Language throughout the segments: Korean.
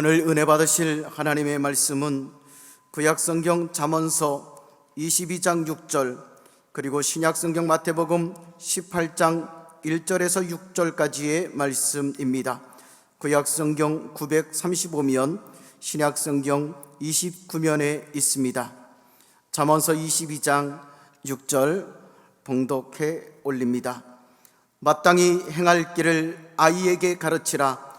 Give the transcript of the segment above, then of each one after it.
오늘 은혜 받으실 하나님의 말씀은 구약성경 잠언서 22장 6절 그리고 신약성경 마태복음 18장 1절에서 6절까지의 말씀입니다. 구약성경 935면, 신약성경 29면에 있습니다. 잠언서 22장 6절 봉독해 올립니다. 마땅히 행할 길을 아이에게 가르치라.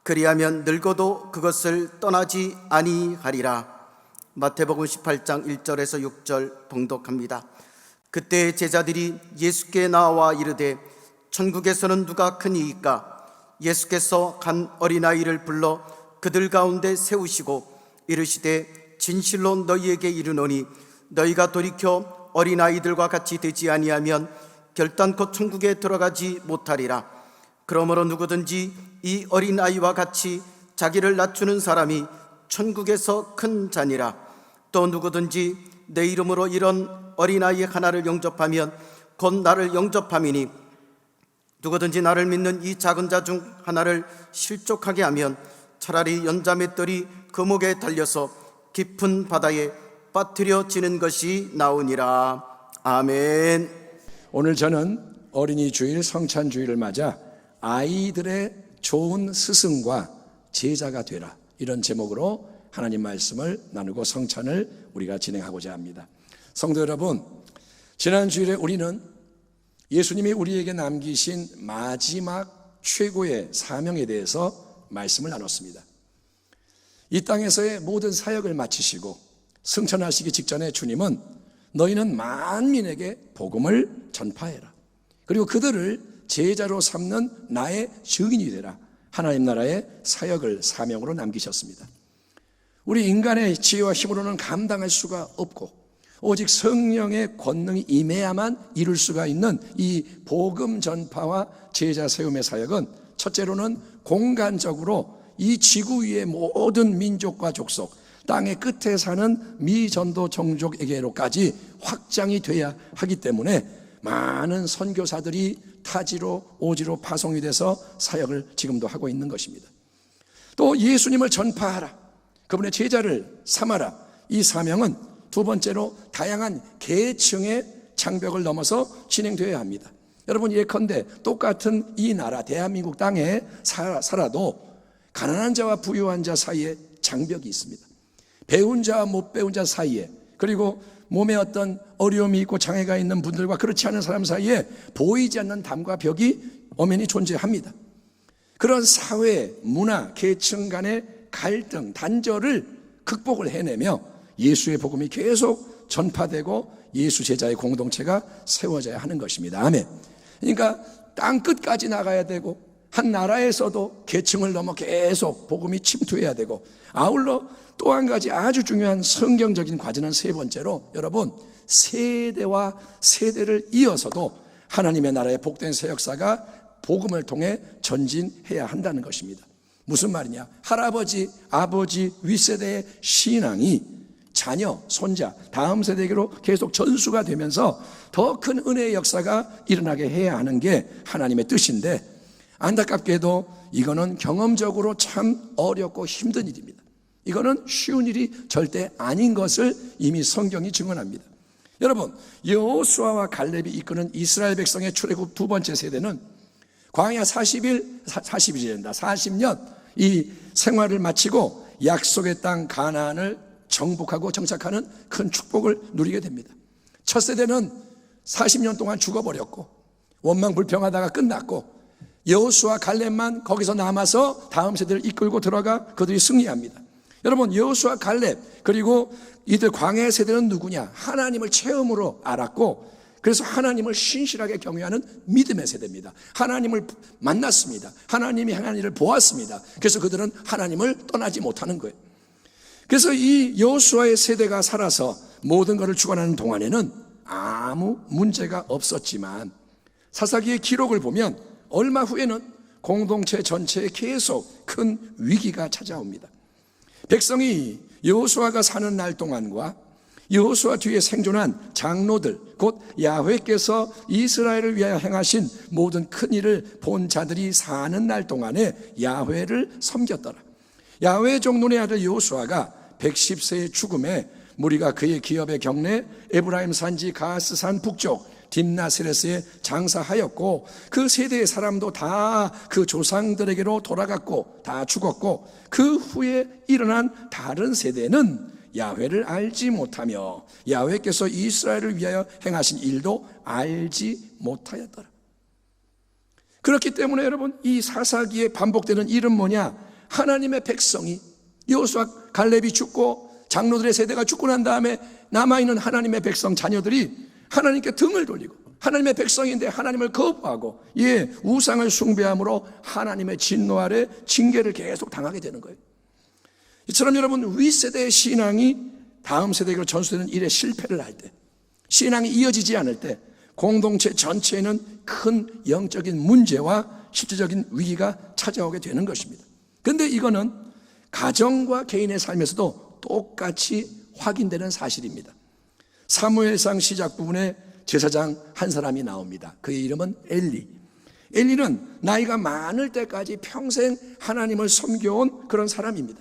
그리하면 늙어도 그것을 떠나지 아니하리라. 마태복음 18장 1절에서 6절 봉독합니다. 그때 제자들이 예수께 나와 이르되 천국에서는 누가 크니이까? 예수께서 간 어린아이를 불러 그들 가운데 세우시고 이르시되 진실로 너희에게 이르노니 너희가 돌이켜 어린아이들과 같이 되지 아니하면 결단코 천국에 들어가지 못하리라. 그러므로 누구든지 이 어린아이와 같이 자기를 낮추는 사람이 천국에서 큰 자니라. 또 누구든지 내 이름으로 이런 어린아이 하나를 영접하면 곧 나를 영접함이니 누구든지 나를 믿는 이 작은 자 중 하나를 실족하게 하면 차라리 연자맷돌이 그 목에 달려서 깊은 바다에 빠뜨려지는 것이 나으니라. 아멘. 오늘 저는 어린이 주일, 성찬 주일을 맞아 아이들의 좋은 스승과 제자가 되라, 이런 제목으로 하나님 말씀을 나누고 성찬을 우리가 진행하고자 합니다. 성도 여러분, 지난 주일에 우리는 예수님이 우리에게 남기신 마지막 최고의 사명에 대해서 말씀을 나눴습니다. 이 땅에서의 모든 사역을 마치시고 승천하시기 직전에 주님은 너희는 만민에게 복음을 전파해라, 그리고 그들을 제자로 삼는 나의 증인이 되라, 하나님 나라의 사역을 사명으로 남기셨습니다. 우리 인간의 지혜와 힘으로는 감당할 수가 없고 오직 성령의 권능이 임해야만 이룰 수가 있는 이 복음 전파와 제자 세움의 사역은 첫째로는 공간적으로 이 지구 위의 모든 민족과 족속, 땅의 끝에 사는 미전도 종족에게로까지 확장이 돼야 하기 때문에 많은 선교사들이 타지로 오지로 파송이 돼서 사역을 지금도 하고 있는 것입니다. 또 예수님을 전파하라, 그분의 제자를 삼아라, 이 사명은 두 번째로 다양한 계층의 장벽을 넘어서 진행되어야 합니다. 여러분, 예컨대 똑같은 이 나라 대한민국 땅에 살아도 가난한 자와 부유한 자 사이에 장벽이 있습니다. 배운 자와 못 배운 자 사이에, 그리고 몸에 어떤 어려움이 있고 장애가 있는 분들과 그렇지 않은 사람 사이에 보이지 않는 담과 벽이 엄연히 존재합니다. 그런 사회, 문화, 계층 간의 갈등, 단절을 극복을 해내며 예수의 복음이 계속 전파되고 예수 제자의 공동체가 세워져야 하는 것입니다. 아멘. 그러니까 땅 끝까지 나가야 되고 한 나라에서도 계층을 넘어 계속 복음이 침투해야 되고, 아울러 또 한 가지 아주 중요한 성경적인 과제는 세 번째로, 여러분, 세대와 세대를 이어서도 하나님의 나라의 복된 새 역사가 복음을 통해 전진해야 한다는 것입니다. 무슨 말이냐? 할아버지, 아버지, 윗세대의 신앙이 자녀, 손자, 다음 세대에게로 계속 전수가 되면서 더 큰 은혜의 역사가 일어나게 해야 하는 게 하나님의 뜻인데, 안타깝게도 이거는 경험적으로 참 어렵고 힘든 일입니다. 이거는 쉬운 일이 절대 아닌 것을 이미 성경이 증언합니다. 여러분, 여호수아와 갈렙이 이끄는 이스라엘 백성의 출애굽 두 번째 세대는 광야 40년 이 생활을 마치고 약속의 땅 가나안을 정복하고 정착하는 큰 축복을 누리게 됩니다. 첫 세대는 40년 동안 죽어버렸고 원망불평하다가 끝났고, 여호수아 갈렙만 거기서 남아서 다음 세대를 이끌고 들어가 그들이 승리합니다. 여러분, 여호수아 갈렙 그리고 이들 광야의 세대는 누구냐? 하나님을 체험으로 알았고, 그래서 하나님을 신실하게 경외하는 믿음의 세대입니다. 하나님을 만났습니다. 하나님이 행한 일을 보았습니다. 그래서 그들은 하나님을 떠나지 못하는 거예요. 그래서 이 여호수아의 세대가 살아서 모든 것을 주관하는 동안에는 아무 문제가 없었지만, 사사기의 기록을 보면 얼마 후에는 공동체 전체에 계속 큰 위기가 찾아옵니다. 백성이 여호수아가 사는 날 동안과 여호수아 뒤에 생존한 장로들, 곧 야훼께서 이스라엘을 위하여 행하신 모든 큰 일을 본 자들이 사는 날 동안에 야훼를 섬겼더라. 야훼의 종 눈의 아들 여호수아가 110세의 죽음에 무리가 그의 기업의 경내 에브라임 산지 가스산 북쪽 딥나세레스에 장사하였고 그 세대의 사람도 다 그 조상들에게로 돌아갔고 다 죽었고 그 후에 일어난 다른 세대는 야훼를 알지 못하며 야훼께서 이스라엘을 위하여 행하신 일도 알지 못하였더라. 그렇기 때문에 여러분, 이 사사기에 반복되는 일은 뭐냐? 하나님의 백성이 여호수아 갈렙이 죽고 장로들의 세대가 죽고 난 다음에 남아있는 하나님의 백성 자녀들이 하나님께 등을 돌리고 하나님의 백성인데 하나님을 거부하고 우상을 숭배함으로 하나님의 진노 아래 징계를 계속 당하게 되는 거예요. 이처럼 여러분, 윗세대의 신앙이 다음 세대에게 전수되는 일에 실패를 할 때, 신앙이 이어지지 않을 때 공동체 전체에는 큰 영적인 문제와 실질적인 위기가 찾아오게 되는 것입니다. 그런데 이거는 가정과 개인의 삶에서도 똑같이 확인되는 사실입니다. 사무엘상 시작 부분에 제사장 한 사람이 나옵니다. 그의 이름은 엘리. 엘리는 나이가 많을 때까지 평생 하나님을 섬겨온 그런 사람입니다.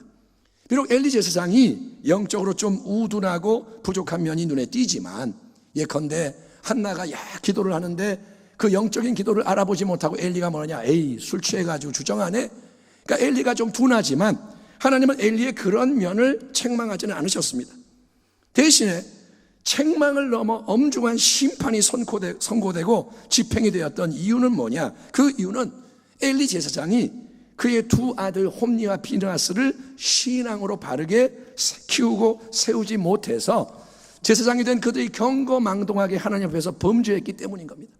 비록 엘리 제사장이 영적으로 좀 우둔하고 부족한 면이 눈에 띄지만 예컨대 한나가 기도를 하는데 그 영적인 기도를 알아보지 못하고 엘리가 뭐냐, 술 취해가지고 주정하네. 그러니까 엘리가 좀 둔하지만 하나님은 엘리의 그런 면을 책망하지는 않으셨습니다. 대신에 책망을 넘어 엄중한 심판이 선고되고 집행이 되었던 이유는 뭐냐? 그 이유는 엘리 제사장이 그의 두 아들 홈니와 비느하스를 신앙으로 바르게 키우고 세우지 못해서 제사장이 된 그들이 경거망동하게 하나님 앞에서 범죄했기 때문인 겁니다.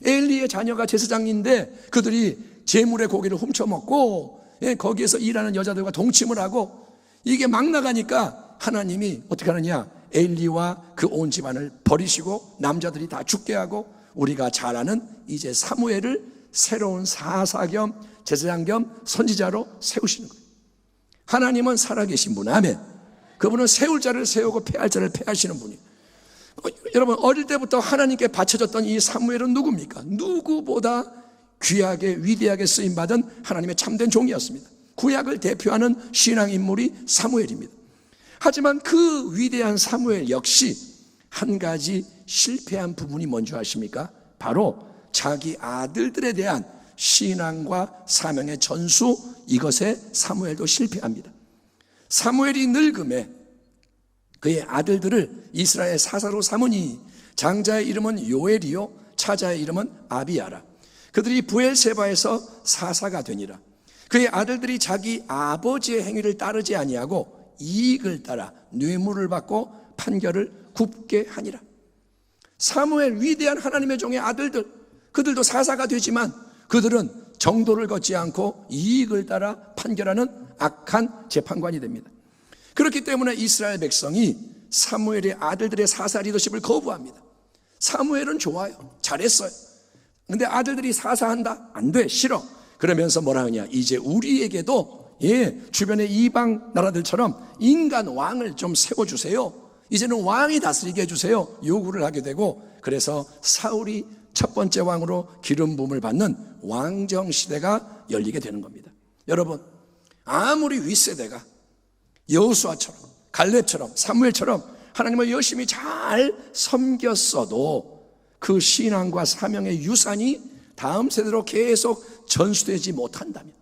엘리의 자녀가 제사장인데 그들이 제물의 고기를 훔쳐먹고 거기에서 일하는 여자들과 동침을 하고 이게 막 나가니까 하나님이 어떻게 하느냐, 엘리와 그 온 집안을 버리시고 남자들이 다 죽게 하고 우리가 잘 아는 이제 사무엘을 새로운 사사 겸 제사장 겸 선지자로 세우시는 거예요. 하나님은 살아계신 분, 아멘. 그분은 세울 자를 세우고 패할 자를 패하시는 분이에요. 여러분, 어릴 때부터 하나님께 바쳐졌던 이 사무엘은 누굽니까? 누구보다 귀하게 위대하게 쓰임받은 하나님의 참된 종이었습니다. 구약을 대표하는 신앙인물이 사무엘입니다. 하지만 그 위대한 사무엘 역시 한 가지 실패한 부분이 뭔지 아십니까? 바로 자기 아들들에 대한 신앙과 사명의 전수, 이것에 사무엘도 실패합니다. 사무엘이 늙음에 그의 아들들을 이스라엘 사사로 삼으니 장자의 이름은 요엘이요 차자의 이름은 아비야라. 그들이 부엘세바에서 사사가 되니라. 그의 아들들이 자기 아버지의 행위를 따르지 아니하고 이익을 따라 뇌물을 받고 판결을 굽게 하니라. 사무엘, 위대한 하나님의 종의 아들들, 그들도 사사가 되지만 그들은 정도를 걷지 않고 이익을 따라 판결하는 악한 재판관이 됩니다. 그렇기 때문에 이스라엘 백성이 사무엘의 아들들의 사사 리더십을 거부합니다. 사무엘은 좋아요, 잘했어요. 근데 아들들이 사사한다? 안 돼, 싫어. 그러면서 뭐라 하냐, 이제 우리에게도 주변의 이방 나라들처럼 인간 왕을 좀 세워주세요. 이제는 왕이 다스리게 해주세요. 요구를 하게 되고, 그래서 사울이 첫 번째 왕으로 기름 부음을 받는 왕정 시대가 열리게 되는 겁니다. 여러분, 아무리 윗세대가 여호수아처럼 갈렙처럼 사무엘처럼 하나님을 열심히 잘 섬겼어도 그 신앙과 사명의 유산이 다음 세대로 계속 전수되지 못한다면,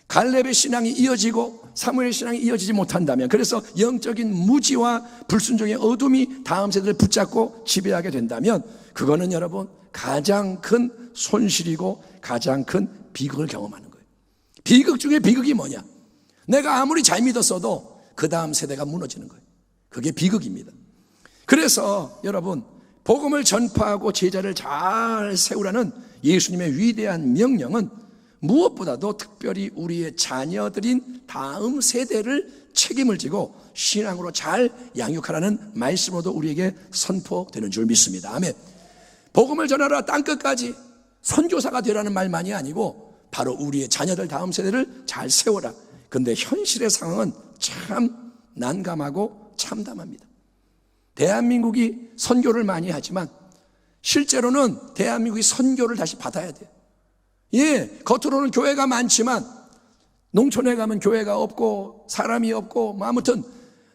갈렙의 신앙이 이어지고 사무엘의 신앙이 이어지지 못한다면, 그래서 영적인 무지와 불순종의 어둠이 다음 세대를 붙잡고 지배하게 된다면, 그거는 여러분 가장 큰 손실이고 가장 큰 비극을 경험하는 거예요. 비극 중에 비극이 뭐냐? 내가 아무리 잘 믿었어도 그 다음 세대가 무너지는 거예요. 그게 비극입니다. 그래서 여러분, 복음을 전파하고 제자를 잘 세우라는 예수님의 위대한 명령은 무엇보다도 특별히 우리의 자녀들인 다음 세대를 책임을 지고 신앙으로 잘 양육하라는 말씀으로도 우리에게 선포되는 줄 믿습니다. 아멘. 복음을 전하라 땅끝까지 선교사가 되라는 말만이 아니고 바로 우리의 자녀들 다음 세대를 잘 세워라. 그런데 현실의 상황은 참 난감하고 참담합니다. 대한민국이 선교를 많이 하지만 실제로는 대한민국이 선교를 다시 받아야 돼요. 겉으로는 교회가 많지만 농촌에 가면 교회가 없고 사람이 없고 뭐 아무튼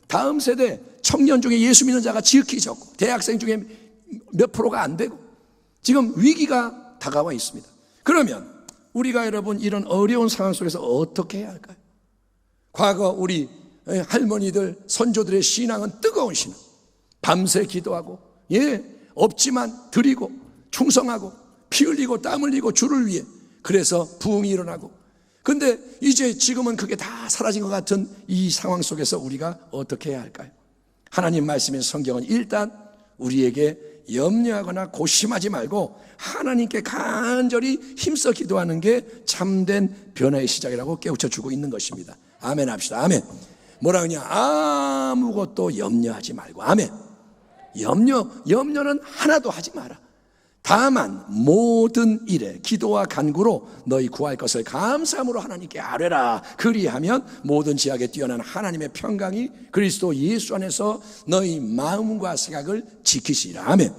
다음 세대 청년 중에 예수 믿는 자가 지극히 적고 대학생 중에 몇 프로가 안 되고 지금 위기가 다가와 있습니다. 그러면 우리가 여러분 이런 어려운 상황 속에서 어떻게 해야 할까요? 과거 우리 할머니들 선조들의 신앙은 뜨거운 신앙, 밤새 기도하고 없지만 드리고 충성하고 피 흘리고 땀 흘리고 주를 위해, 그래서 부흥이 일어나고. 근데 이제 지금은 그게 다 사라진 것 같은 이 상황 속에서 우리가 어떻게 해야 할까요? 하나님 말씀인 성경은 일단 우리에게 염려하거나 고심하지 말고 하나님께 간절히 힘써 기도하는 게 참된 변화의 시작이라고 깨우쳐주고 있는 것입니다. 아멘 합시다. 아멘. 뭐라 그러냐? 아무것도 염려하지 말고. 아멘. 염려는 하나도 하지 마라. 다만 모든 일에 기도와 간구로 너희 구할 것을 감사함으로 하나님께 아뢰라. 그리하면 모든 지약에 뛰어난 하나님의 평강이 그리스도 예수 안에서 너희 마음과 생각을 지키시리라. 아멘.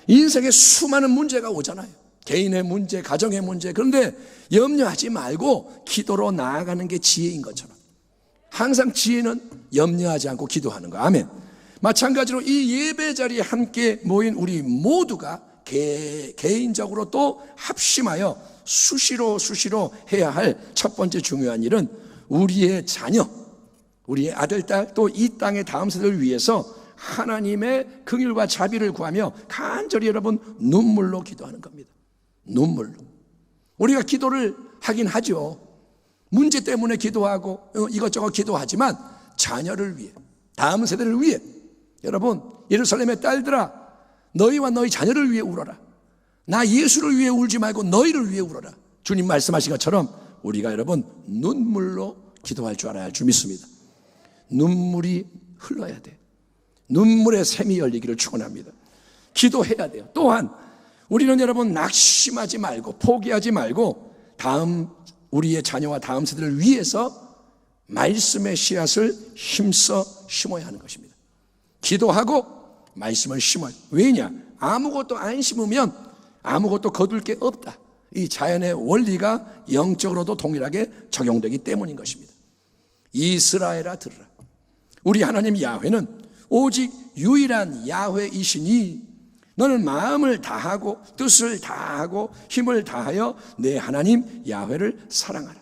인생에 수많은 문제가 오잖아요. 개인의 문제, 가정의 문제. 그런데 염려하지 말고 기도로 나아가는 게 지혜인 것처럼 항상 지혜는 염려하지 않고 기도하는 거. 아멘. 마찬가지로 이 예배 자리에 함께 모인 우리 모두가 개인적으로 또 합심하여 수시로 해야 할 첫 번째 중요한 일은 우리의 자녀, 우리의 아들, 딸, 또 이 땅의 다음 세대를 위해서 하나님의 긍휼과 자비를 구하며 간절히 여러분 눈물로 기도하는 겁니다. 눈물로. 우리가 기도를 하긴 하죠. 문제 때문에 기도하고 이것저것 기도하지만 자녀를 위해, 다음 세대를 위해, 여러분 예루살렘의 딸들아 너희와 너희 자녀를 위해 울어라. 나 예수를 위해 울지 말고 너희를 위해 울어라. 주님 말씀하신 것처럼 우리가 여러분 눈물로 기도할 줄 알아야 할 줄 믿습니다. 눈물이 흘러야 돼. 눈물의 샘이 열리기를 축원합니다. 기도해야 돼요. 또한 우리는 여러분 낙심하지 말고 포기하지 말고 다음 우리의 자녀와 다음 세대를 위해서 말씀의 씨앗을 힘써 심어야 하는 것입니다. 기도하고 말씀을 심어요. 왜냐? 아무것도 안 심으면 아무것도 거둘 게 없다. 이 자연의 원리가 영적으로도 동일하게 적용되기 때문인 것입니다. 이스라엘아 들으라. 우리 하나님 야훼는 오직 유일한 야훼이시니 너는 마음을 다하고 뜻을 다하고 힘을 다하여 내 하나님 야훼를 사랑하라.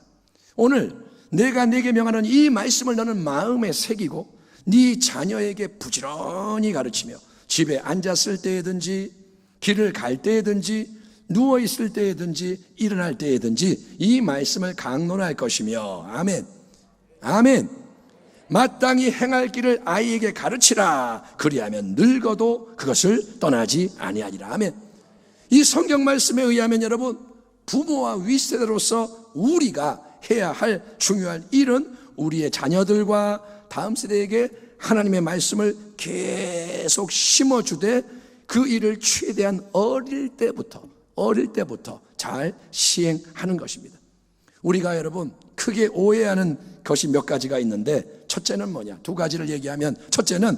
오늘 내가 네게 명하는 이 말씀을 너는 마음에 새기고 네 자녀에게 부지런히 가르치며 집에 앉았을 때에든지 길을 갈 때에든지 누워있을 때에든지 일어날 때에든지 이 말씀을 강론할 것이며. 아멘. 아멘. 마땅히 행할 길을 아이에게 가르치라. 그리하면 늙어도 그것을 떠나지 아니하리라. 아멘. 이 성경 말씀에 의하면 여러분 부모와 윗세대로서 우리가 해야 할 중요한 일은 우리의 자녀들과 다음 세대에게 하나님의 말씀을 계속 심어주되 그 일을 최대한 어릴 때부터 잘 시행하는 것입니다. 우리가 여러분 크게 오해하는 것이 몇 가지가 있는데 첫째는 뭐냐? 두 가지를 얘기하면 첫째는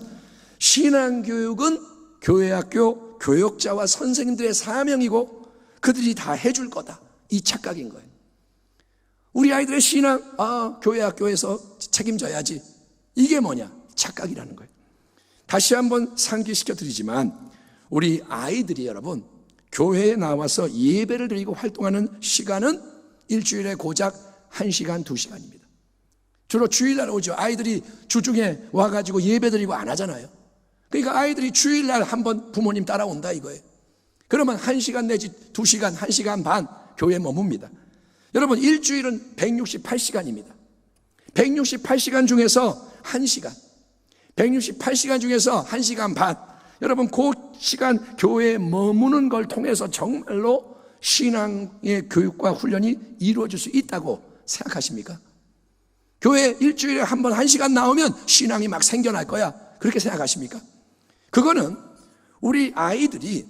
신앙교육은 교회학교 교역자와 선생님들의 사명이고 그들이 다 해줄 거다. 이 착각인 거예요. 우리 아이들의 신앙, 교회학교에서 책임져야지. 이게 뭐냐? 착각이라는 거예요. 다시 한번 상기시켜 드리지만 우리 아이들이 여러분 교회에 나와서 예배를 드리고 활동하는 시간은 일주일에 고작 1시간, 2시간입니다. 주로 주일날 오죠. 아이들이 주중에 와가지고 예배 드리고 안 하잖아요. 그러니까 아이들이 주일날 한번 부모님 따라온다 이거예요. 그러면 1시간 내지 2시간, 1시간 반 교회에 머뭅니다. 여러분 일주일은 168시간입니다. 168시간 중에서 1시간, 168시간 중에서 1시간 반, 여러분 그 시간 교회에 머무는 걸 통해서 정말로 신앙의 교육과 훈련이 이루어질 수 있다고 생각하십니까? 교회 일주일에 한 번 1시간 나오면 신앙이 막 생겨날 거야, 그렇게 생각하십니까? 그거는 우리 아이들이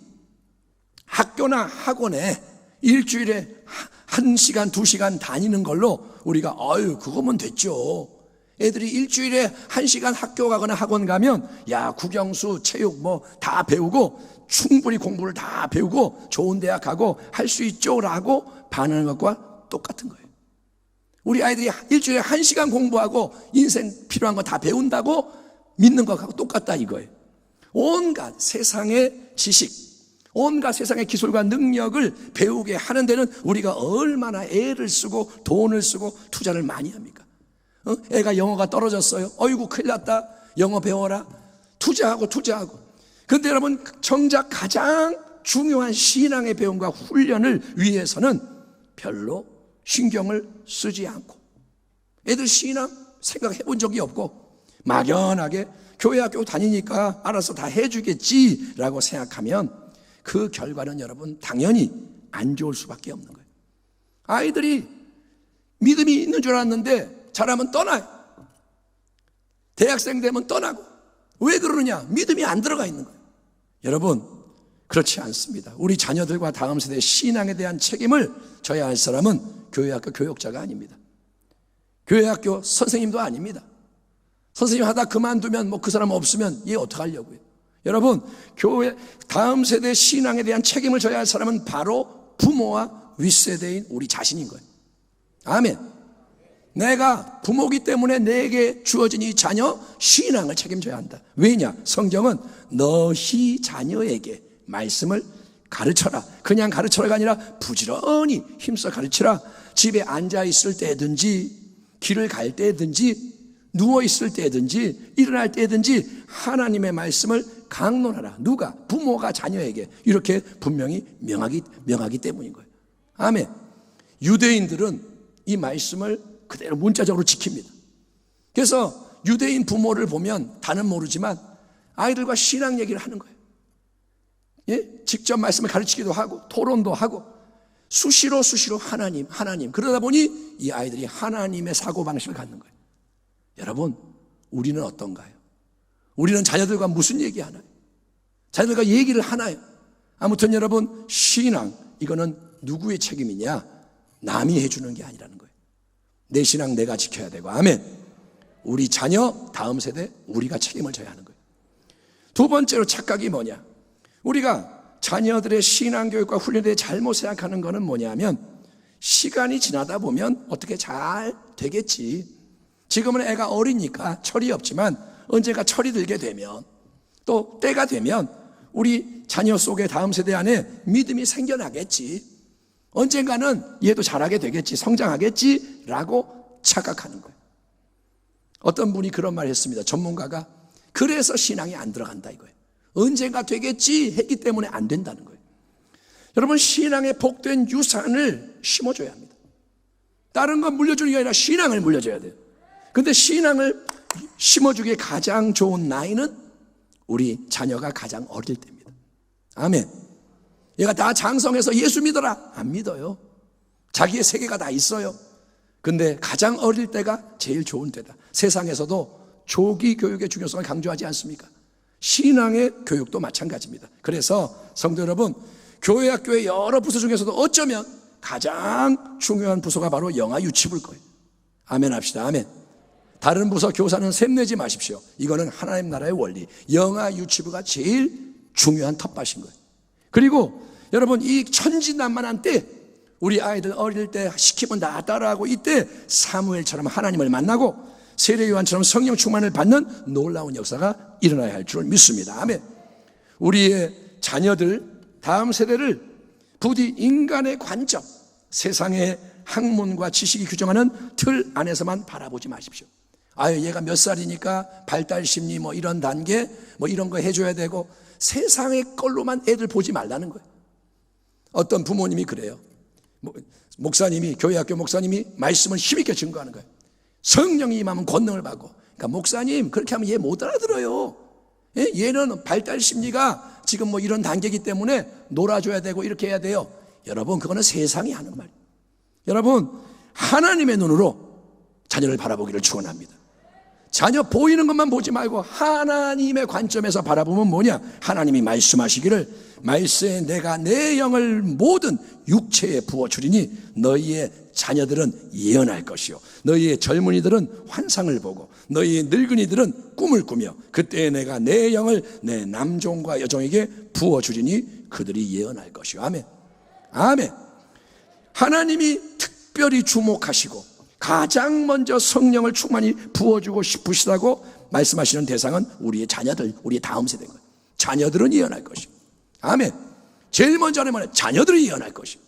학교나 학원에 일주일에 1시간, 2시간 다니는 걸로 우리가 그거면 됐죠. 애들이 일주일에 1시간 학교 가거나 학원 가면 국영수, 체육 뭐 다 배우고 충분히 공부를 다 배우고 좋은 대학 가고 할 수 있죠 라고 반응하는 것과 똑같은 거예요. 우리 아이들이 일주일에 1시간 공부하고 인생 필요한 거 다 배운다고 믿는 것하고 똑같다 이거예요. 온갖 세상의 지식, 온갖 세상의 기술과 능력을 배우게 하는 데는 우리가 얼마나 애를 쓰고 돈을 쓰고 투자를 많이 합니까? 애가 영어가 떨어졌어요. 어이구 큰일 났다. 영어 배워라. 투자하고. 그런데 여러분, 정작 가장 중요한 신앙의 배움과 훈련을 위해서는 별로 신경을 쓰지 않고, 애들 신앙 생각해 본 적이 없고 막연하게 교회 학교 다니니까 알아서 다 해주겠지라고 생각하면 그 결과는 여러분 당연히 안 좋을 수밖에 없는 거예요. 아이들이 믿음이 있는 줄 알았는데 잘하면 떠나요. 대학생 되면 떠나고. 왜 그러느냐? 믿음이 안 들어가 있는 거예요. 여러분, 그렇지 않습니다. 우리 자녀들과 다음 세대 신앙에 대한 책임을 져야 할 사람은 교회학교 교역자가 아닙니다. 교회학교 선생님도 아닙니다. 선생님 하다 그만두면 뭐 그 사람 없으면 얘 어떡하려고요? 여러분, 교회 다음 세대 신앙에 대한 책임을 져야 할 사람은 바로 부모와 윗세대인 우리 자신인 거예요. 아멘. 내가 부모기 때문에 내게 주어진 이 자녀 신앙을 책임져야 한다. 왜냐? 성경은 너희 자녀에게 말씀을 가르쳐라. 그냥 가르쳐라가 아니라 부지런히 힘써 가르치라. 집에 앉아 있을 때든지 길을 갈 때든지 누워 있을 때든지 일어날 때든지 하나님의 말씀을 강론하라. 누가? 부모가 자녀에게. 이렇게 분명히 명하기 때문인 거예요. 아멘. 유대인들은 이 말씀을 그대로 문자적으로 지킵니다. 그래서 유대인 부모를 보면 다는 모르지만 아이들과 신앙 얘기를 하는 거예요. 예? 직접 말씀을 가르치기도 하고 토론도 하고 수시로 하나님. 그러다 보니 이 아이들이 하나님의 사고방식을 갖는 거예요. 여러분, 우리는 어떤가요? 우리는 자녀들과 무슨 얘기하나요? 자녀들과 얘기를 하나요? 아무튼 여러분, 신앙, 이거는 누구의 책임이냐? 남이 해주는 게 아니라는 거예요. 내 신앙 내가 지켜야 되고, 아멘. 우리 자녀, 다음 세대, 우리가 책임을 져야 하는 거예요. 두 번째로 착각이 뭐냐? 우리가 자녀들의 신앙교육과 훈련에 대해 잘못 생각하는 거는 뭐냐면, 시간이 지나다 보면 어떻게 잘 되겠지. 지금은 애가 어리니까 철이 없지만 언젠가 철이 들게 되면, 또 때가 되면 우리 자녀 속에 다음 세대 안에 믿음이 생겨나겠지. 언젠가는 얘도 잘하게 되겠지, 성장하겠지 라고 착각하는 거예요. 어떤 분이 그런 말을 했습니다. 전문가가. 그래서 신앙이 안 들어간다 이거예요. 언젠가 되겠지 했기 때문에 안 된다는 거예요. 여러분, 신앙의 복된 유산을 심어줘야 합니다. 다른 건 물려주는 게 아니라 신앙을 물려줘야 돼요. 근데 신앙을 심어주기에 가장 좋은 나이는 우리 자녀가 가장 어릴 때입니다. 아멘. 얘가 다 장성해서 예수 믿어라. 안 믿어요. 자기의 세계가 다 있어요. 근데 가장 어릴 때가 제일 좋은 때다. 세상에서도 조기 교육의 중요성을 강조하지 않습니까? 신앙의 교육도 마찬가지입니다. 그래서 성도 여러분, 교회 학교의 여러 부서 중에서도 어쩌면 가장 중요한 부서가 바로 영아 유치부일 거예요. 아멘 합시다. 아멘. 다른 부서 교사는 샘내지 마십시오. 이거는 하나님 나라의 원리. 영아 유치부가 제일 중요한 텃밭인 거예요. 그리고 여러분, 이 천진난만한 때 우리 아이들 어릴 때 시키면 다 따라하고, 이때 사무엘처럼 하나님을 만나고 세례 요한처럼 성령 충만을 받는 놀라운 역사가 일어나야 할 줄 믿습니다. 아멘. 우리의 자녀들, 다음 세대를 부디 인간의 관점, 세상의 학문과 지식이 규정하는 틀 안에서만 바라보지 마십시오. 아유, 얘가 몇 살이니까 발달 심리 뭐 이런 단계 뭐 이런 거 해줘야 되고, 세상의 걸로만 애들 보지 말라는 거예요. 어떤 부모님이 그래요. 목사님이, 교회학교 목사님이 말씀을 힘있게 증거하는 거예요. 성령이 임하면 권능을 받고. 그러니까 목사님 그렇게 하면 얘 못 알아들어요. 예? 얘는 발달 심리가 지금 뭐 이런 단계이기 때문에 놀아줘야 되고 이렇게 해야 돼요. 여러분, 그거는 세상이 하는 말이에요. 여러분, 하나님의 눈으로 자녀를 바라보기를 축원합니다. 자녀 보이는 것만 보지 말고 하나님의 관점에서 바라보면 뭐냐? 하나님이 말씀하시기를 말세에 내가 내 영을 모든 육체에 부어주리니 너희의 자녀들은 예언할 것이요 너희의 젊은이들은 환상을 보고 너희의 늙은이들은 꿈을 꾸며 그때에 내가 내 영을 내 남종과 여종에게 부어주리니 그들이 예언할 것이요. 아멘. 아멘. 하나님이 특별히 주목하시고 가장 먼저 성령을 충만히 부어주고 싶으시다고 말씀하시는 대상은 우리의 자녀들, 우리의 다음 세대인 거예요. 자녀들은 예언할 것이고, 아멘. 제일 먼저 하는 말은 자녀들이 예언할 것이고,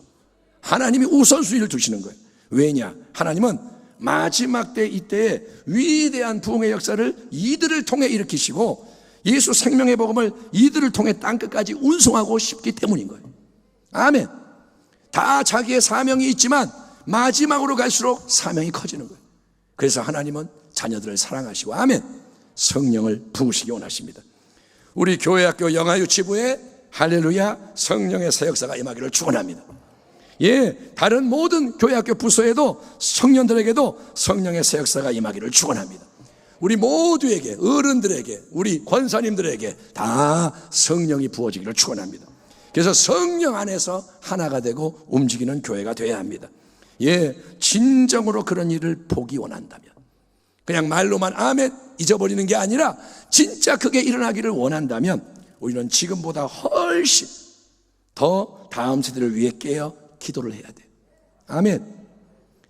하나님이 우선순위를 두시는 거예요. 왜냐? 하나님은 마지막 때 이때에 위대한 부흥의 역사를 이들을 통해 일으키시고 예수 생명의 복음을 이들을 통해 땅끝까지 운송하고 싶기 때문인 거예요. 아멘. 다 자기의 사명이 있지만 마지막으로 갈수록 사명이 커지는 거예요. 그래서 하나님은 자녀들을 사랑하시고, 아멘, 성령을 부으시기 원하십니다. 우리 교회학교 영아유치부에 할렐루야 성령의 새 역사가 임하기를 축원합니다. 예, 다른 모든 교회학교 부서에도 청년들에게도 성령의 새 역사가 임하기를 축원합니다. 우리 모두에게, 어른들에게, 우리 권사님들에게 다 성령이 부어지기를 축원합니다. 그래서 성령 안에서 하나가 되고 움직이는 교회가 되어야 합니다. 예, 진정으로 그런 일을 보기 원한다면, 그냥 말로만 아멘 잊어버리는 게 아니라 진짜 그게 일어나기를 원한다면 우리는 지금보다 훨씬 더 다음 세대를 위해 깨어 기도를 해야 돼요. 아멘.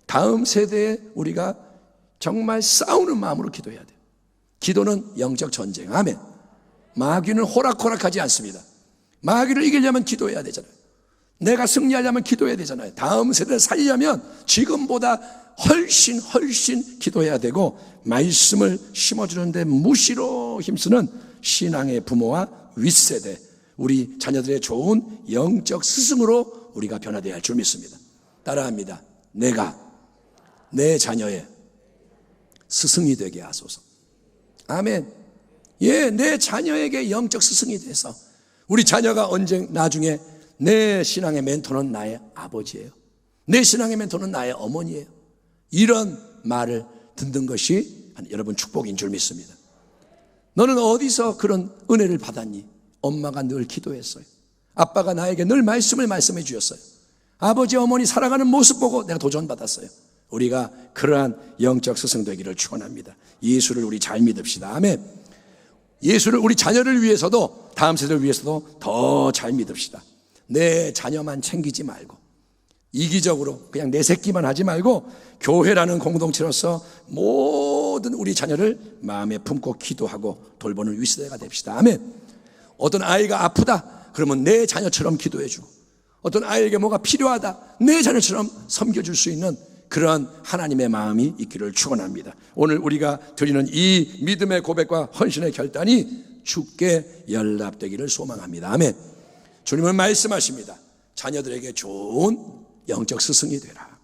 다음 세대에 우리가 정말 싸우는 마음으로 기도해야 돼요. 기도는 영적 전쟁. 아멘. 마귀는 호락호락하지 않습니다. 마귀를 이기려면 기도해야 되잖아요. 내가 승리하려면 기도해야 되잖아요. 다음 세대를 살리려면 지금보다 훨씬 기도해야 되고, 말씀을 심어주는데 무시로 힘쓰는 신앙의 부모와 윗세대, 우리 자녀들의 좋은 영적 스승으로 우리가 변화되어야 할 줄 믿습니다. 따라합니다. 내가 내 자녀의 스승이 되게 하소서. 아멘. 예, 내 자녀에게 영적 스승이 돼서 우리 자녀가 언제 나중에 내 신앙의 멘토는 나의 아버지예요, 내 신앙의 멘토는 나의 어머니예요, 이런 말을 듣는 것이 여러분 축복인 줄 믿습니다. 너는 어디서 그런 은혜를 받았니? 엄마가 늘 기도했어요. 아빠가 나에게 늘 말씀을 말씀해 주셨어요. 아버지 어머니 살아가는 모습 보고 내가 도전받았어요. 우리가 그러한 영적 스승 되기를 축원합니다. 예수를 우리 잘 믿읍시다. 아멘. 예수를 우리 자녀를 위해서도, 다음 세대를 위해서도 더 잘 믿읍시다. 내 자녀만 챙기지 말고, 이기적으로 그냥 내 새끼만 하지 말고, 교회라는 공동체로서 모든 우리 자녀를 마음에 품고 기도하고 돌보는 윗세대가 됩시다. 아멘. 어떤 아이가 아프다 그러면 내 자녀처럼 기도해주고, 어떤 아이에게 뭐가 필요하다 내 자녀처럼 섬겨줄 수 있는 그러한 하나님의 마음이 있기를 축원합니다. 오늘 우리가 드리는 이 믿음의 고백과 헌신의 결단이 주께 연락되기를 소망합니다. 아멘. 주님은 말씀하십니다. 자녀들에게 좋은 영적 스승이 되라.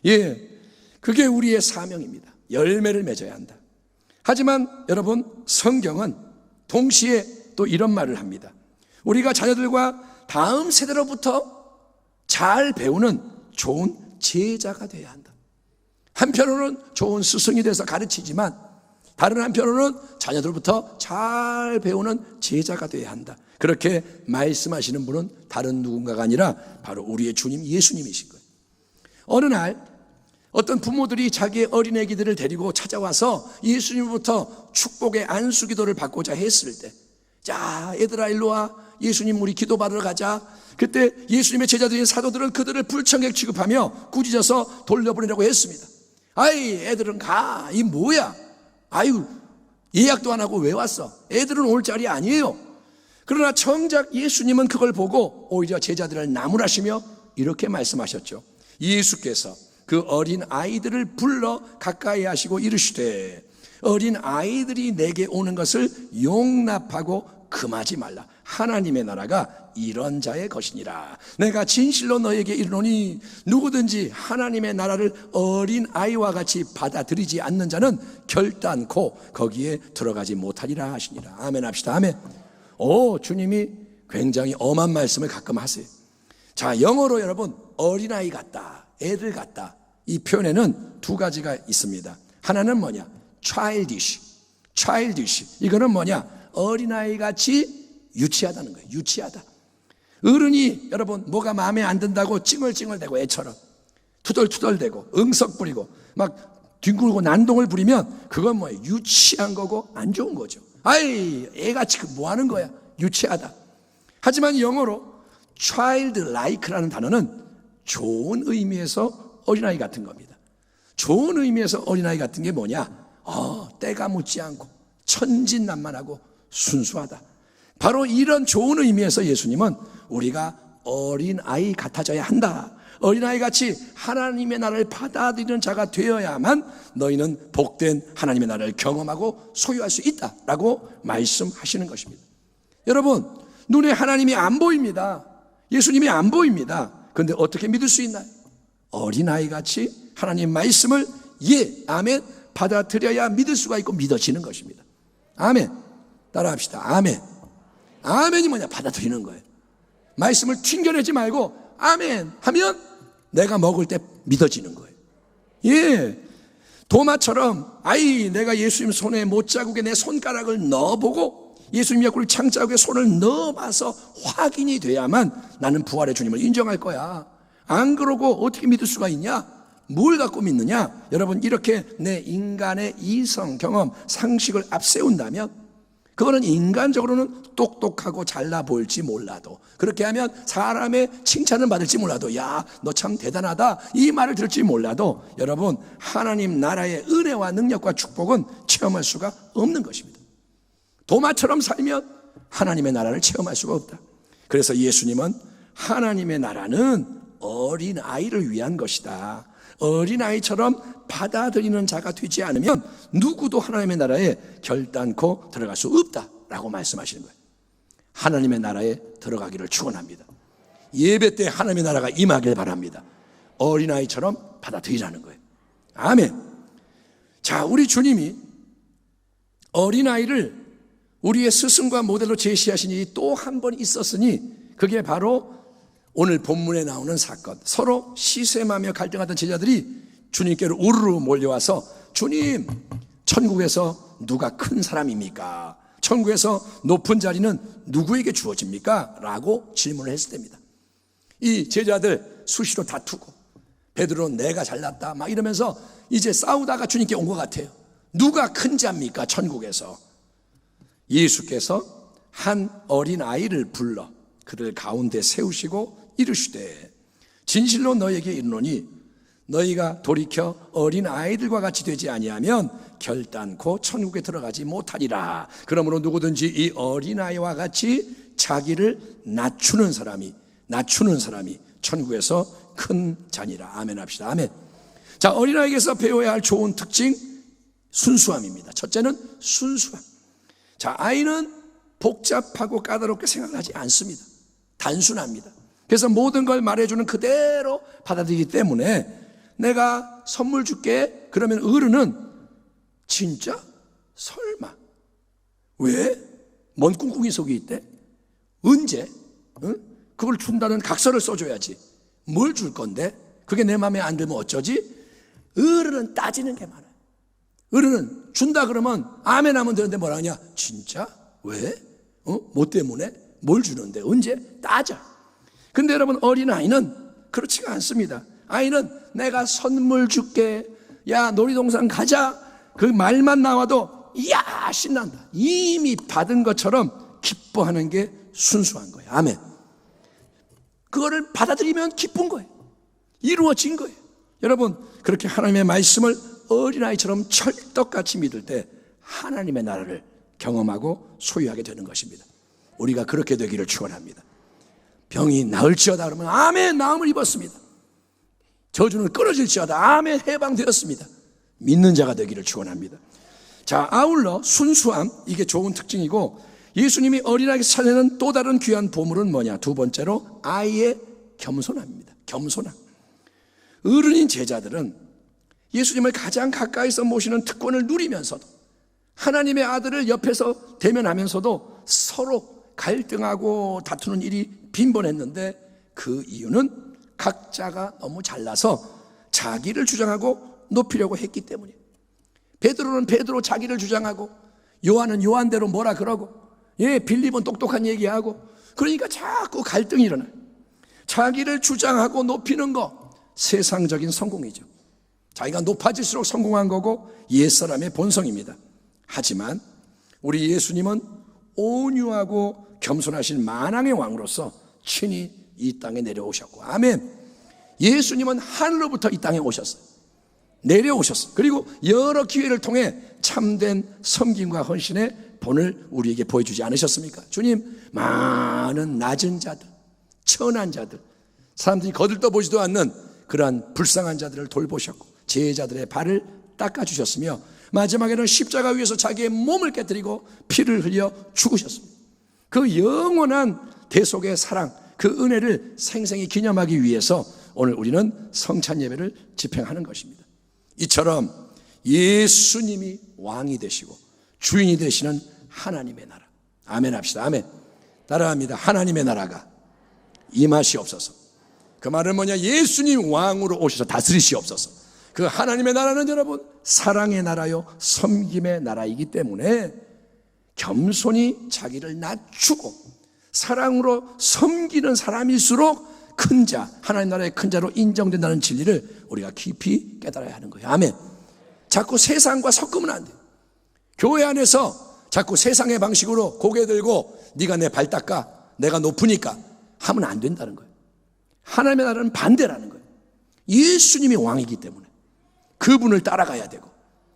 예, 그게 우리의 사명입니다. 열매를 맺어야 한다. 하지만 여러분, 성경은 동시에 또 이런 말을 합니다. 우리가 자녀들과 다음 세대로부터 잘 배우는 좋은 제자가 되어야 한다. 한편으로는 좋은 스승이 돼서 가르치지만, 다른 한편으로는 자녀들부터 잘 배우는 제자가 되어야 한다. 그렇게 말씀하시는 분은 다른 누군가가 아니라 바로 우리의 주님 예수님이신 거예요. 어느 날 어떤 부모들이 자기의 어린 애기들을 데리고 찾아와서 예수님부터 축복의 안수 기도를 받고자 했을 때, 자, 얘들아 일로 와, 예수님 우리 기도 받으러 가자. 그때 예수님의 제자들인 사도들은 그들을 불청객 취급하며 꾸짖어서 돌려보내려고 했습니다. 아이, 애들은 가. 이 뭐야? 아유, 예약도 안 하고 왜 왔어? 애들은 올 자리 아니에요. 그러나 정작 예수님은 그걸 보고 오히려 제자들을 나무라시며 이렇게 말씀하셨죠. 예수께서 그 어린 아이들을 불러 가까이 하시고 이르시되, 어린 아이들이 내게 오는 것을 용납하고 금하지 말라. 하나님의 나라가 이런 자의 것이니라. 내가 진실로 너에게 이르노니 누구든지 하나님의 나라를 어린 아이와 같이 받아들이지 않는 자는 결단코 거기에 들어가지 못하리라 하시니라. 아멘 합시다. 아멘. 오, 주님이 굉장히 엄한 말씀을 가끔 하세요. 자, 영어로 여러분, 어린아이 같다, 애들 같다, 이 표현에는 두 가지가 있습니다. 하나는 뭐냐? childish. 이거는 뭐냐? 어린아이 같이 유치하다는 거예요. 유치하다. 어른이 여러분 뭐가 마음에 안 든다고 찡얼찡얼대고 애처럼 투덜투덜대고 응석 부리고 막 뒹굴고 난동을 부리면 그건 뭐예요? 유치한 거고 안 좋은 거죠. 아이, 애같이 뭐 하는 거야? 유치하다. 하지만 영어로 childlike라는 단어는 좋은 의미에서 어린아이 같은 겁니다. 좋은 의미에서 어린아이 같은 게 뭐냐? 때가 묻지 않고 천진난만하고 순수하다. 바로 이런 좋은 의미에서 예수님은 우리가 어린아이 같아져야 한다. 어린아이 같이 하나님의 나라를 받아들이는 자가 되어야만 너희는 복된 하나님의 나라를 경험하고 소유할 수 있다라고 말씀하시는 것입니다. 여러분, 눈에 하나님이 안 보입니다. 예수님이 안 보입니다. 그런데 어떻게 믿을 수 있나요? 어린아이 같이 하나님 말씀을 아멘 받아들여야 믿을 수가 있고 믿어지는 것입니다. 아멘. 따라합시다. 아멘. 아멘이 뭐냐? 받아들이는 거예요. 말씀을 튕겨내지 말고 아멘 하면 내가 먹을 때 믿어지는 거예요. 도마처럼 내가 예수님 손에 못자국에 내 손가락을 넣어보고 예수님 옆구리 창자국에 손을 넣어봐서 확인이 돼야만 나는 부활의 주님을 인정할 거야. 안 그러고 어떻게 믿을 수가 있냐? 뭘 갖고 믿느냐? 여러분, 이렇게 내 인간의 이성, 경험, 상식을 앞세운다면 그거는 인간적으로는 똑똑하고 잘나 보일지 몰라도, 그렇게 하면 사람의 칭찬을 받을지 몰라도, 야, 너 참 대단하다, 이 말을 들을지 몰라도 여러분, 하나님 나라의 은혜와 능력과 축복은 체험할 수가 없는 것입니다. 도마처럼 살면 하나님의 나라를 체험할 수가 없다. 그래서 예수님은 하나님의 나라는 어린아이를 위한 것이다. 어린아이처럼 받아들이는 자가 되지 않으면 누구도 하나님의 나라에 결단코 들어갈 수 없다라고 말씀하시는 거예요. 하나님의 나라에 들어가기를 축원합니다. 예배 때 하나님의 나라가 임하길 바랍니다. 어린아이처럼 받아들이라는 거예요. 아멘. 자, 우리 주님이 어린아이를 우리의 스승과 모델로 제시하신 일이 또 한 번 있었으니 그게 바로 오늘 본문에 나오는 사건. 서로 시샘하며 갈등하던 제자들이 주님께로 우르르 몰려와서 주님, 천국에서 누가 큰 사람입니까? 천국에서 높은 자리는 누구에게 주어집니까? 라고 질문을 했을 때입니다. 이 제자들 수시로 다투고 베드로는 내가 잘났다 막 이러면서 이제 싸우다가 주님께 온 것 같아요. 누가 큰 자입니까? 천국에서. 예수께서 한 어린아이를 불러 그들 가운데 세우시고 이르시되 진실로 너희에게 이르노니 너희가 돌이켜 어린아이들과 같이 되지 아니하면 결단코 천국에 들어가지 못하리라. 그러므로 누구든지 이 어린아이와 같이 자기를 낮추는 사람이 천국에서 큰 자니라. 아멘 합시다. 아멘. 자, 어린아이에게서 배워야 할 좋은 특징, 순수함입니다. 첫째는 순수함. 자, 아이는 복잡하고 까다롭게 생각하지 않습니다. 단순합니다. 그래서 모든 걸 말해주는 그대로 받아들이기 때문에 내가 선물 줄게 그러면 어른은 진짜? 설마? 왜? 뭔 꿍꿍이 속이 있대? 언제? 응? 그걸 준다는 각서를 써줘야지. 뭘 줄 건데? 그게 내 마음에 안 들면 어쩌지? 어른은 따지는 게 많아요. 어른은 준다 그러면 아멘 하면 되는데 뭐라 하냐? 진짜? 왜? 뭐 때문에? 뭘 주는데? 언제? 따져. 근데 여러분, 어린아이는 그렇지가 않습니다. 아이는 내가 선물 줄게, 야 놀이동산 가자, 그 말만 나와도 이야 신난다. 이미 받은 것처럼 기뻐하는 게 순수한 거예요. 아멘. 그거를 받아들이면 기쁜 거예요. 이루어진 거예요. 여러분, 그렇게 하나님의 말씀을 어린아이처럼 철떡같이 믿을 때 하나님의 나라를 경험하고 소유하게 되는 것입니다. 우리가 그렇게 되기를 축원합니다. 병이 나을지어다 그러면 아멘, 나음을 입었습니다. 저주는 끊어질지어다 아멘, 해방되었습니다. 믿는 자가 되기를 축원합니다. 자, 아울러 순수함, 이게 좋은 특징이고, 예수님이 어린아이에게 찾아내는 또 다른 귀한 보물은 뭐냐? 두 번째로 아이의 겸손함입니다. 겸손함. 어른인 제자들은 예수님을 가장 가까이서 모시는 특권을 누리면서도 하나님의 아들을 옆에서 대면하면서도 서로 갈등하고 다투는 일이 빈번했는데 그 이유는 각자가 너무 잘나서 자기를 주장하고 높이려고 했기 때문이에요. 베드로는 베드로 자기를 주장하고, 요한은 요한대로 뭐라 그러고, 빌립은 똑똑한 얘기하고, 그러니까 자꾸 갈등이 일어나요. 자기를 주장하고 높이는 거 세상적인 성공이죠. 자기가 높아질수록 성공한 거고 옛사람의 본성입니다. 하지만 우리 예수님은 온유하고 겸손하신 만왕의 왕으로서 친히 이 땅에 내려오셨고, 아멘. 예수님은 하늘로부터 이 땅에 오셨어요. 내려오셨어. 그리고 여러 기회를 통해 참된 섬김과 헌신의 본을 우리에게 보여주지 않으셨습니까? 주님, 많은 낮은 자들, 천한 자들, 사람들이 거들떠보지도 않는 그러한 불쌍한 자들을 돌보셨고 제자들의 발을 닦아주셨으며 마지막에는 십자가 위에서 자기의 몸을 깨뜨리고 피를 흘려 죽으셨습니다. 그 영원한 대속의 사랑, 그 은혜를 생생히 기념하기 위해서 오늘 우리는 성찬 예배를 집행하는 것입니다. 이처럼 예수님이 왕이 되시고 주인이 되시는 하나님의 나라, 아멘 합시다. 아멘. 따라합니다. 하나님의 나라가 임하시옵소서. 그 말은 뭐냐? 예수님 왕으로 오셔서 다스리시옵소서. 그 하나님의 나라는 여러분 사랑의 나라요 섬김의 나라이기 때문에 겸손히 자기를 낮추고 사랑으로 섬기는 사람일수록 큰 자, 하나님 나라의 큰 자로 인정된다는 진리를 우리가 깊이 깨달아야 하는 거예요. 아멘. 자꾸 세상과 섞으면 안 돼요. 교회 안에서 자꾸 세상의 방식으로 고개 들고 네가 내 발 닦아, 내가 높으니까 하면 안 된다는 거예요. 하나님의 나라는 반대라는 거예요. 예수님이 왕이기 때문에 그분을 따라가야 되고,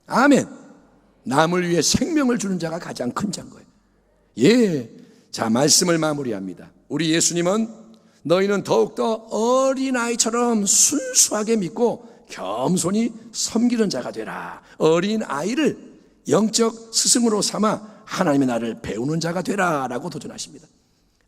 아멘. 남을 위해 생명을 주는 자가 가장 큰 자인 거예요. 예. 자, 말씀을 마무리합니다. 우리 예수님은 너희는 더욱더 어린아이처럼 순수하게 믿고 겸손히 섬기는 자가 되라. 어린아이를 영적 스승으로 삼아 하나님의 나라를 배우는 자가 되라 라고 도전하십니다.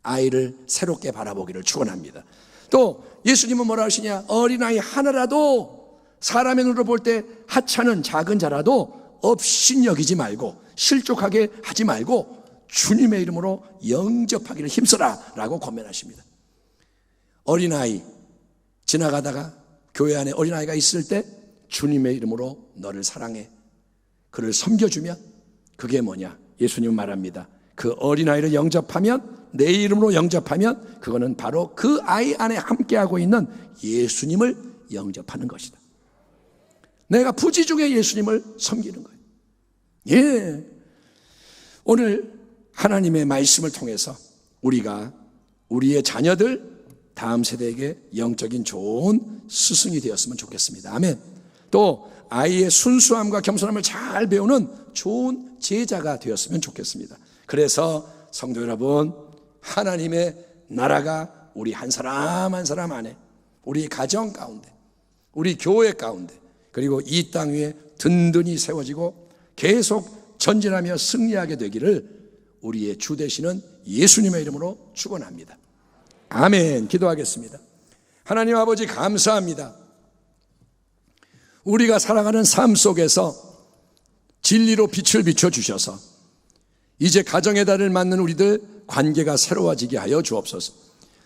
아이를 새롭게 바라보기를 축원합니다. 또 예수님은 뭐라 하시냐? 어린아이 하나라도 사람의 눈으로 볼 때 하찮은 작은 자라도 업신여기지 말고 실족하게 하지 말고 주님의 이름으로 영접하기를 힘써라 라고 권면하십니다. 어린아이 지나가다가 교회 안에 어린아이가 있을 때 주님의 이름으로 너를 사랑해, 그를 섬겨주면 그게 뭐냐? 예수님 말합니다. 그 어린아이를 영접하면, 내 이름으로 영접하면 그거는 바로 그 아이 안에 함께하고 있는 예수님을 영접하는 것이다. 내가 부지 중에 예수님을 섬기는 거예요. 예. 오늘 하나님의 말씀을 통해서 우리가 우리의 자녀들, 다음 세대에게 영적인 좋은 스승이 되었으면 좋겠습니다. 아멘. 또 아이의 순수함과 겸손함을 잘 배우는 좋은 제자가 되었으면 좋겠습니다. 그래서 성도 여러분, 하나님의 나라가 우리 한 사람 한 사람 안에, 우리 가정 가운데, 우리 교회 가운데, 그리고 이 땅 위에 든든히 세워지고 계속 전진하며 승리하게 되기를 우리의 주 되시는 예수님의 이름으로 축원합니다. 아멘. 기도하겠습니다. 하나님 아버지, 감사합니다. 우리가 살아가는 삶 속에서 진리로 빛을 비춰주셔서 이제 가정의 달을 맞는 우리들 관계가 새로워지게 하여 주옵소서.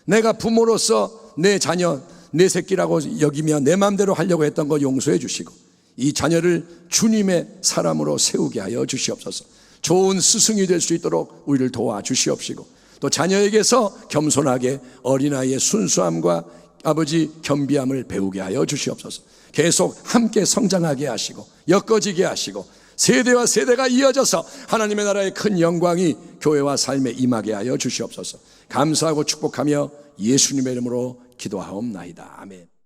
내가 부모로서 내 자녀, 내 새끼라고 여기며 내 마음대로 하려고 했던 거 용서해 주시고 이 자녀를 주님의 사람으로 세우게 하여 주시옵소서. 좋은 스승이 될 수 있도록 우리를 도와주시옵시고 또 자녀에게서 겸손하게 어린아이의 순수함과 아버지 겸비함을 배우게 하여 주시옵소서. 계속 함께 성장하게 하시고 엮어지게 하시고 세대와 세대가 이어져서 하나님의 나라의 큰 영광이 교회와 삶에 임하게 하여 주시옵소서. 감사하고 축복하며 예수님의 이름으로 기도하옵나이다. 아멘.